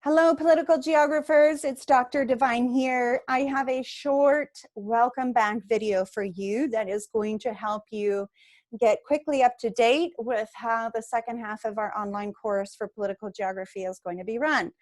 Hello, political geographers. It's Dr. Devine here. I have a short welcome back video for you that is going to help you get quickly up to date with how the second half of our online course for political geography is going to be run.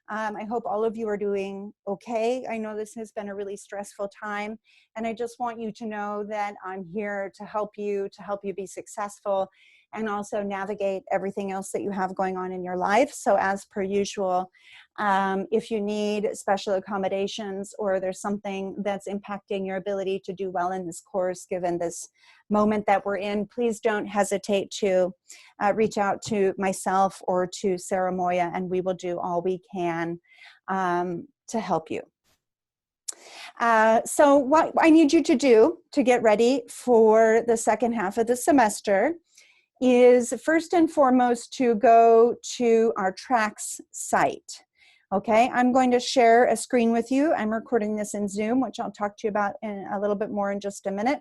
I hope all of you are doing okay. I know this has been a really stressful time, and I just want you to know that I'm here to help you be successful and also navigate everything else that you have going on in your life. So as per usual, if you need special accommodations or there's something that's impacting your ability to do well in this course, given this moment that we're in, please don't hesitate to reach out to myself or to Sarah Moya, and we will do all we can to help you. So what I need you to do to get ready for the second half of the semester is first and foremost to go to our TRACS site. Okay, I'm going to share a screen with you. I'm recording this in Zoom, which I'll talk to you about in a little bit more in just a minute.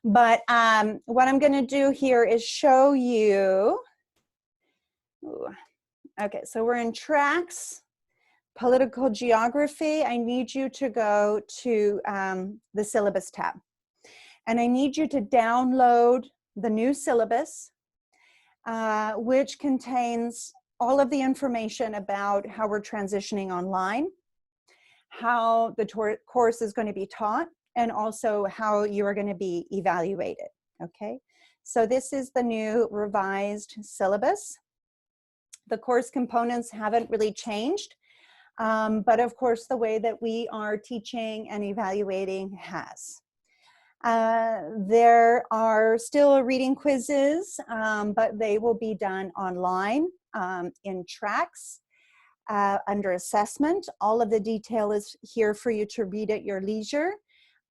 But what I'm going to do here is show you, okay, so we're in TRACS, Political Geography. I need you to go to the Syllabus tab. And I need you to download the new syllabus, which contains all of the information about how we're transitioning online, how the course is going to be taught, and also how you are going to be evaluated, okay? So this is the new revised syllabus. The course components haven't really changed, but of course the way that we are teaching and evaluating has. There are still reading quizzes, but they will be done online in TRACS under assessment. All of the detail is here for you to read at your leisure.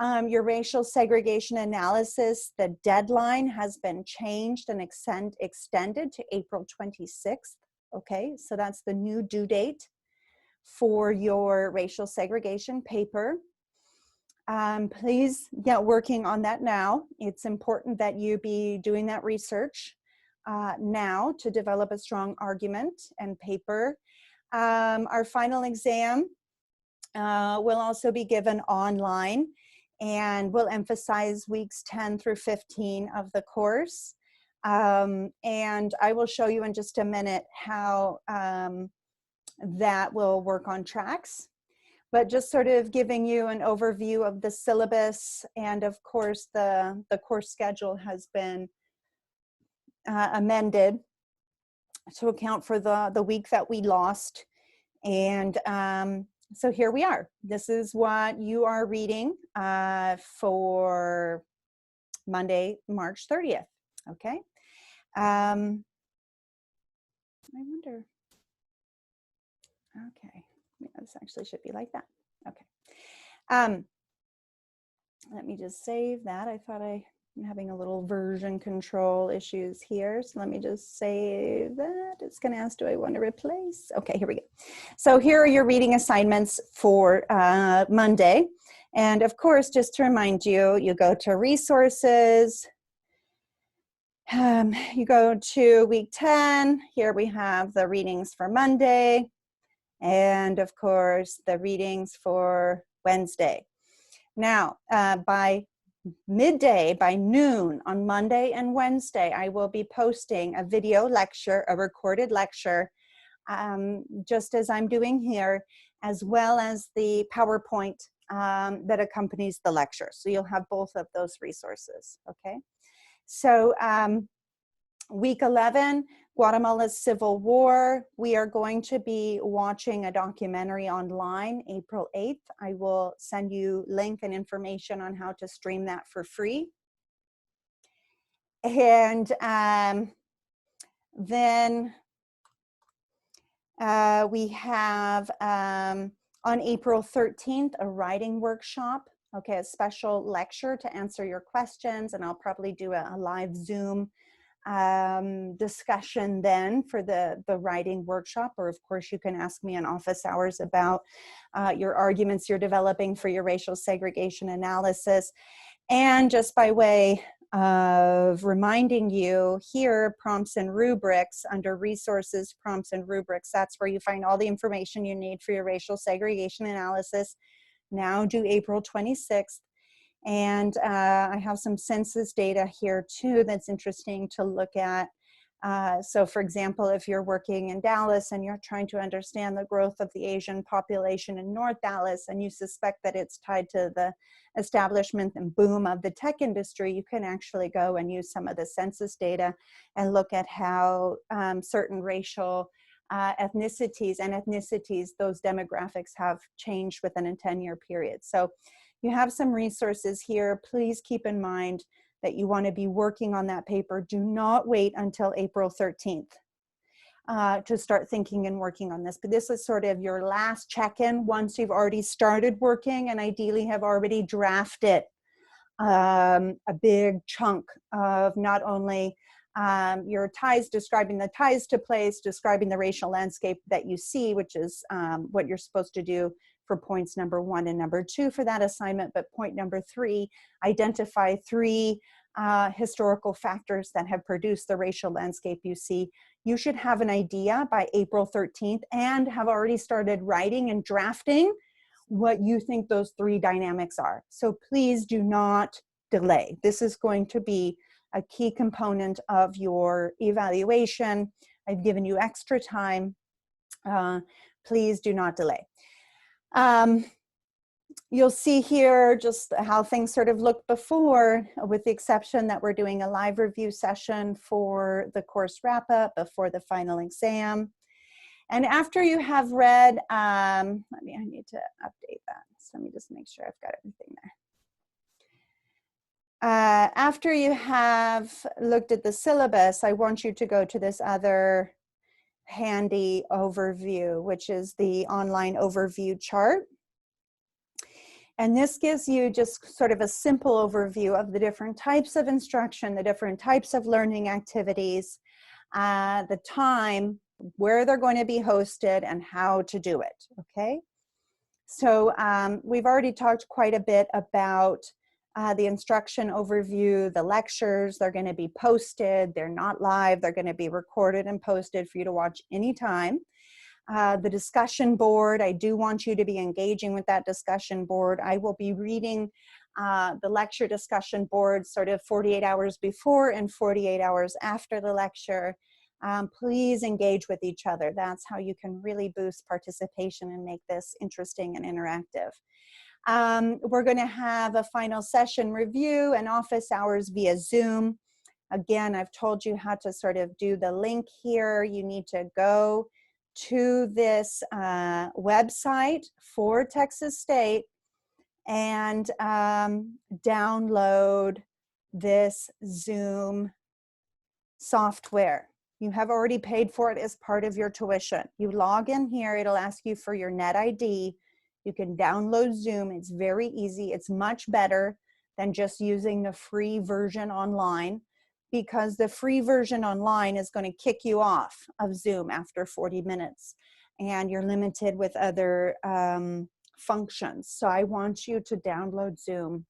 Your racial segregation analysis, the deadline has been changed and extended to April 26th. Okay, so that's the new due date for your racial segregation paper. Please get working on that now. It's important that you be doing that research now to develop a strong argument and paper. Our final exam will also be given online, and we'll emphasize weeks 10 through 15 of the course. And I will show you in just a minute how that will work on TRACS. But just sort of giving you an overview of the syllabus, and of course the course schedule has been amended to account for the week that we lost. And so here we are. This is what you are reading for Monday, March 30th, okay? I wonder, okay. Yeah, this actually should be like that. Okay. Let me just save that. I thought I'm having a little version control issues here. So let me just save that. It's going to ask, do I want to replace? Okay, here we go. So here are your reading assignments for Monday. And of course, just to remind you, you go to resources. You go to week 10. Here we have the readings for Monday. And of course, the readings for Wednesday. Now, by midday, by noon on Monday and Wednesday, I will be posting a video lecture, a recorded lecture, just as I'm doing here, as well as the PowerPoint that accompanies the lecture. So you'll have both of those resources, okay? So week 11, Guatemala's Civil War. We are going to be watching a documentary online April 8th. I will send you link and information on how to stream that for free. And then we have on April 13th, a writing workshop, okay, a special lecture to answer your questions, and I'll probably do a live Zoom discussion then for the writing workshop, or of course you can ask me in office hours about your arguments you're developing for your racial segregation analysis. And just by way of reminding you here, prompts and rubrics, under resources, prompts and rubrics. That's where you find all the information you need for your racial segregation analysis, now due April 26th. And I have some census data here too that's interesting to look at. So for example, if you're working in Dallas and you're trying to understand the growth of the Asian population in North Dallas, and you suspect that it's tied to the establishment and boom of the tech industry, you can actually go and use some of the census data and look at how certain racial ethnicities, those demographics have changed within a 10-year period. So you have some resources here. Please keep in mind that you want to be working on that paper. Do not wait until April 13th to start thinking and working on this. But this is sort of your last check-in once you've already started working and ideally have already drafted a big chunk of not only your ties, describing the ties to place, describing the racial landscape that you see, which is what you're supposed to do for points number 1 and number 2 for that assignment. But point number 3, identify 3 historical factors that have produced the racial landscape you see. You should have an idea by April 13th and have already started writing and drafting what you think those 3 dynamics are. So please do not delay. This is going to be a key component of your evaluation. I've given you extra time. Please do not delay. You'll see here just how things sort of looked before, with the exception that we're doing a live review session for the course wrap-up before the final exam. And after you have read, I need to update that. So let me just make sure I've got everything there. After you have looked at the syllabus, I want you to go to this other handy overview, which is the online overview chart. And this gives you just sort of a simple overview of the different types of instruction, the different types of learning activities, the time, where they're going to be hosted, and how to do it, okay? So we've already talked quite a bit about the instruction overview, the lectures. They're going to be posted. They're not live. They're going to be recorded and posted for you to watch anytime. The discussion board, I do want you to be engaging with that discussion board. I will be reading the lecture discussion board sort of 48 hours before and 48 hours after the lecture. Please engage with each other. That's how you can really boost participation and make this interesting and interactive. We're going to have a final session review and office hours via Zoom. Again, I've told you how to sort of do the link here. You need to go to this website for Texas State and download this Zoom software. You have already paid for it as part of your tuition. You log in here, it'll ask you for your net ID. You can download Zoom. It's very easy. It's much better than just using the free version online, because the free version online is going to kick you off of Zoom after 40 minutes and you're limited with other functions. So I want you to download Zoom,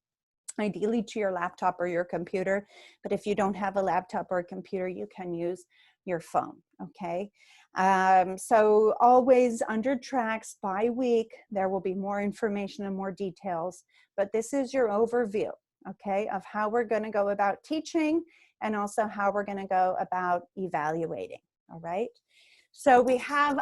ideally to your laptop or your computer. But if you don't have a laptop or a computer, you can use your phone, okay? So always under tracks by week, there will be more information and more details, but this is your overview, okay, of how we're going to go about teaching and also how we're going to go about evaluating, all right? So we have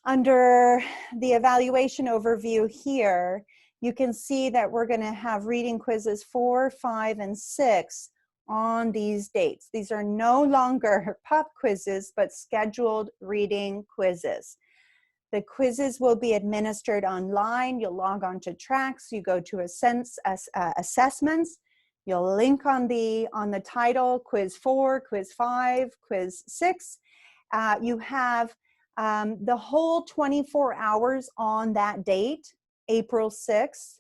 under the evaluation overview here, you can see that we're going to have reading quizzes 4, 5, and 6 on these dates. These are no longer pop quizzes, but scheduled reading quizzes. The quizzes will be administered online. You'll log on to Tracks. You go to assessments. You'll link on the title, quiz 4, quiz 5, quiz 6. You have the whole 24 hours on that date, April 6th,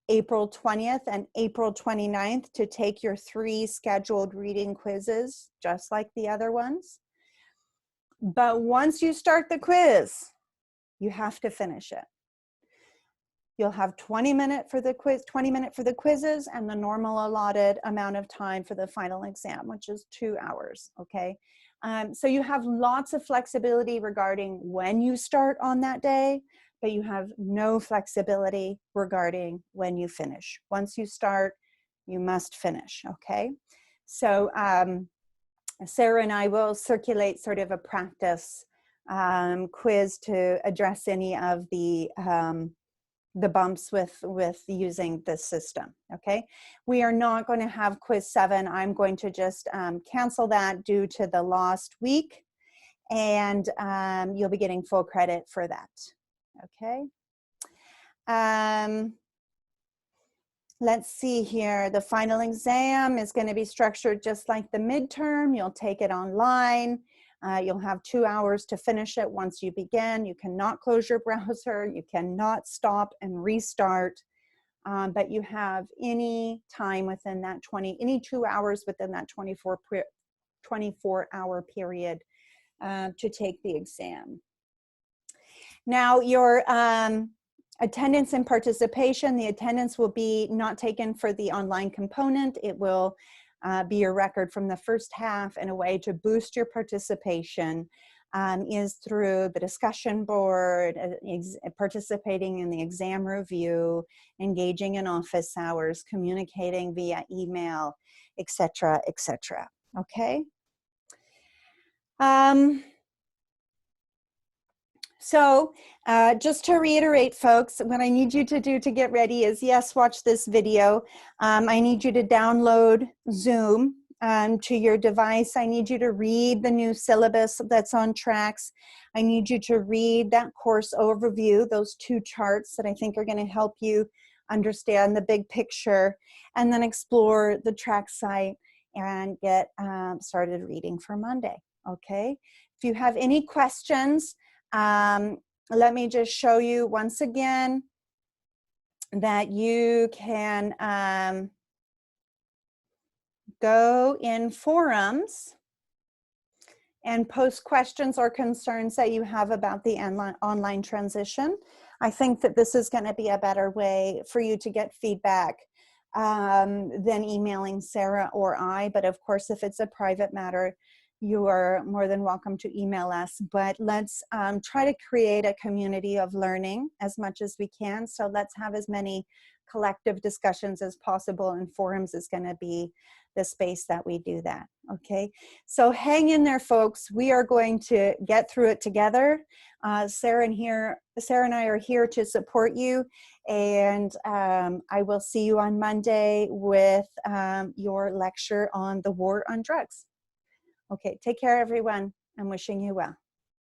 April 20th, and April 29th, to take your 3 scheduled reading quizzes, just like the other ones. But once you start the quiz, you have to finish it. You'll have 20-minute for the quiz, 20-minute for the quizzes, and the normal allotted amount of time for the final exam, which is 2 hours, okay? So you have lots of flexibility regarding when you start on that day, but you have no flexibility regarding when you finish. Once you start, you must finish, okay? So Sarah and I will circulate sort of a practice quiz to address any of the bumps with using this system, okay? We are not going to have quiz 7. I'm going to just cancel that due to the lost week, and you'll be getting full credit for that, okay? Let's see here. The final exam is going to be structured just like the midterm. You'll take it online. You'll have 2 hours to finish it once you begin. You cannot close your browser. You cannot stop and restart. But you have any time within that any 2 hours within that 24-hour period to take the exam. Now, your attendance and participation, the attendance will be not taken for the online component. It will be your record from the first half, and a way to boost your participation is through the discussion board, participating in the exam review, engaging in office hours, communicating via email, etc., etc. Okay? So just to reiterate, folks, what I need you to do to get ready is, yes, watch this video. I need you to download Zoom to your device. I need you to read the new syllabus that's on Tracks. I need you to read that course overview, those 2 charts that I think are going to help you understand the big picture, and then explore the Tracks site and get started reading for Monday, okay? If you have any questions, let me just show you once again that you can go in forums and post questions or concerns that you have about the online transition. I think that this is going to be a better way for you to get feedback than emailing Sarah or I. But of course, if it's a private matter, you are more than welcome to email us. But let's try to create a community of learning as much as we can. So let's have as many collective discussions as possible, and forums is going to be the space that we do that, okay? So hang in there, folks. We are going to get through it together. Sarah and I are here to support you, and I will see you on Monday with your lecture on the war on drugs. Okay, take care, everyone. I'm wishing you well.